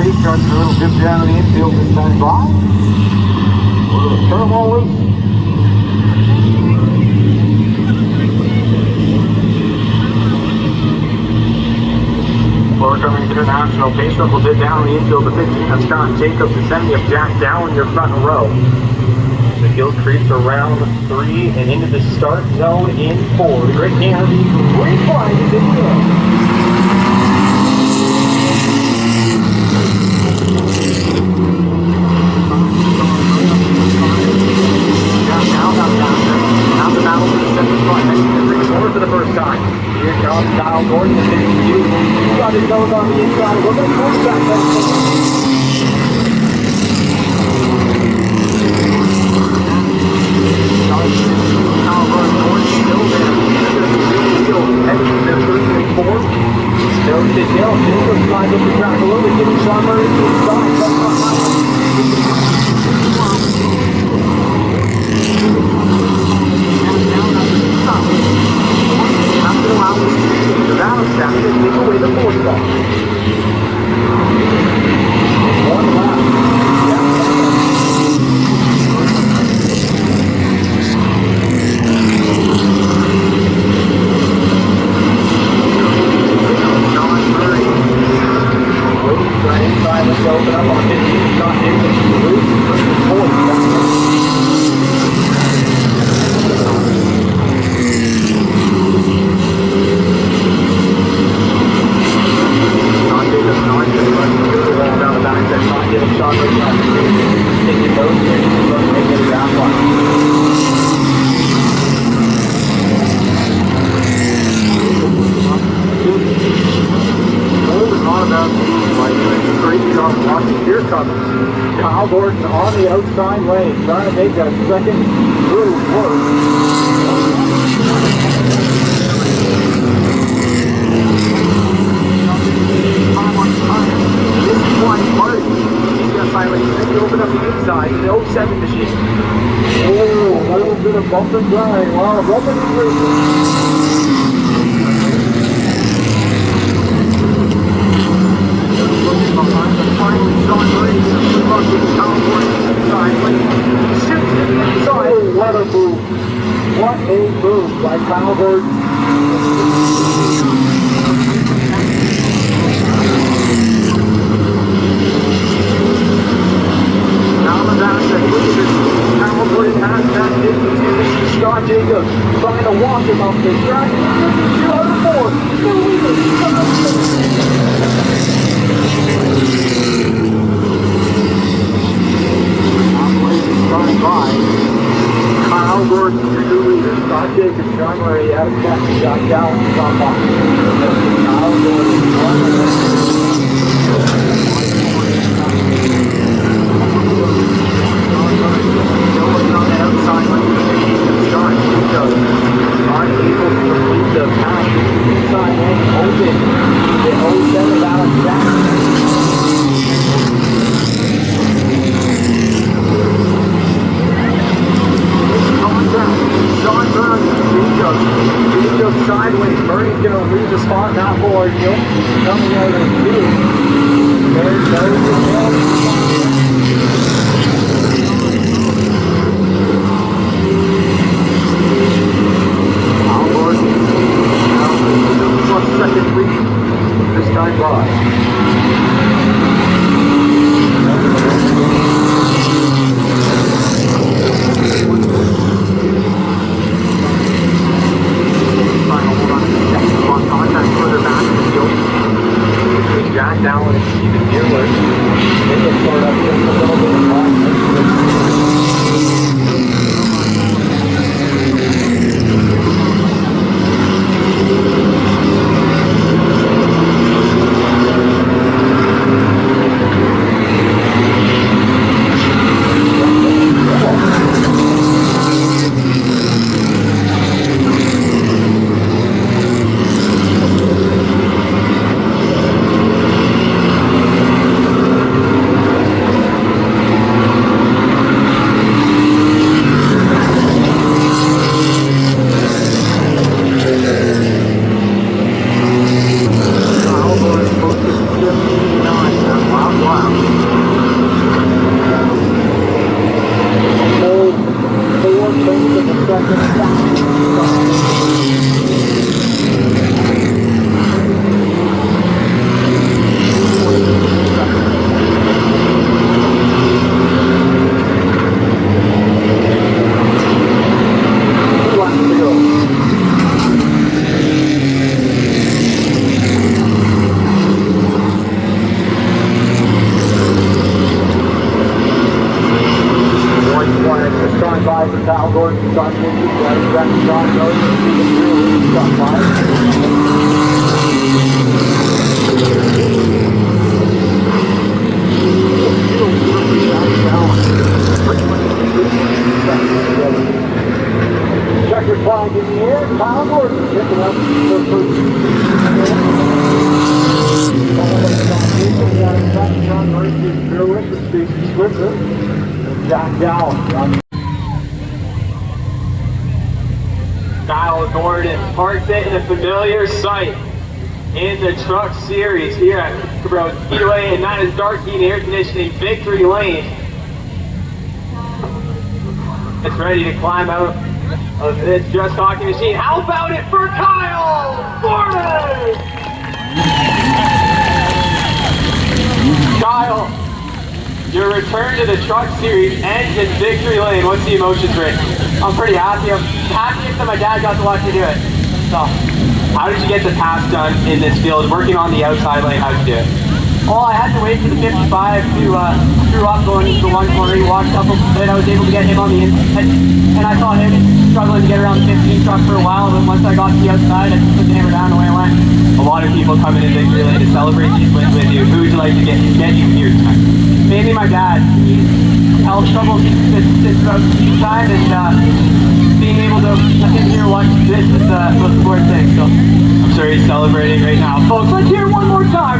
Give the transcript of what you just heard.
Kennedy starts a little dip down in the infield this time by. A little turmoil loose. Forthcoming International pace up will dip down the infield to 15 of Scott Jacobs, the 70 of Jack Dow in your front row. The field creeps around 3 and into the start zone in 4. The Great Kennedy green flag is in the air. Now the battle for the second spot. Next to 3-4 for the first time. Here comes Kyle Gordon, the 52. He's got his nose on the inside. Look at the quarterback. Kyle Gordon still there. Heading to 3 and 4. Still to Hill. Jacob climbs up the track a little bit, getting Sean Murray to the side. That's not high. The battle stack to take away the 4th ball. 1 lap. Sean Murray waiting for an inside to open up on 15. Scott Jacobs loses for the 4th. Here comes Kyle Gordon on the outside lane, trying to make that second groove work. This one party. He's got silence. He opened up the inside. The 07 machine. Oh, a little bit of bump and grind. Wow, bump and grind. Behind the finally Sean Murray, the Kyle Gordon inside lane. Shoots to the inside. Oh, what a move. What a move by Kyle Gordon. Now the back leader. Kyle Gordon has that 52. Scott Jacobs trying to walk him off the track. 204. By Kyle Gordon, 2 leaders. Scott Jacobs, Sean Murray, Adam Jackson, Scott 5 for Kyle Gordon, John Jacob, John Miller, Stephen Drew, Scott 5. Checker flag in the air, Kyle Gordon picking up the first. John Mercy, Berwick, and Stacey Switzer, and Jack Gallen. Kyle Gordon parked it in a familiar sight in the truck series here at Peterborough Speedway, and that is Dark Heat Air Conditioning Victory Lane. It's ready to climb out of this just hockey machine. How about it for Kyle Gordon? Kyle, your return to the truck series ends in Victory Lane. What's the emotions, Rick? I'm pretty happy. I'm happiest that my dad got to watch me do it. So, how did you get the pass done in this field, working on the outside lane? How'd you do it? Well, I had to wait for the 55 to screw up going into the 120. He walked up a bit. I was able to get him on the inside, and I saw him struggling to get around the 15 truck for a while, but once I got to the outside, I just put the hammer down and away I went. A lot of people come in Victory Lane to celebrate these wins with you. Who would you like to get you here tonight? Mainly my dad. He's health trouble since about the time, and being able to let him here watch this is the most important thing. So I'm sure he's celebrating right now. Folks, let's hear it one more time.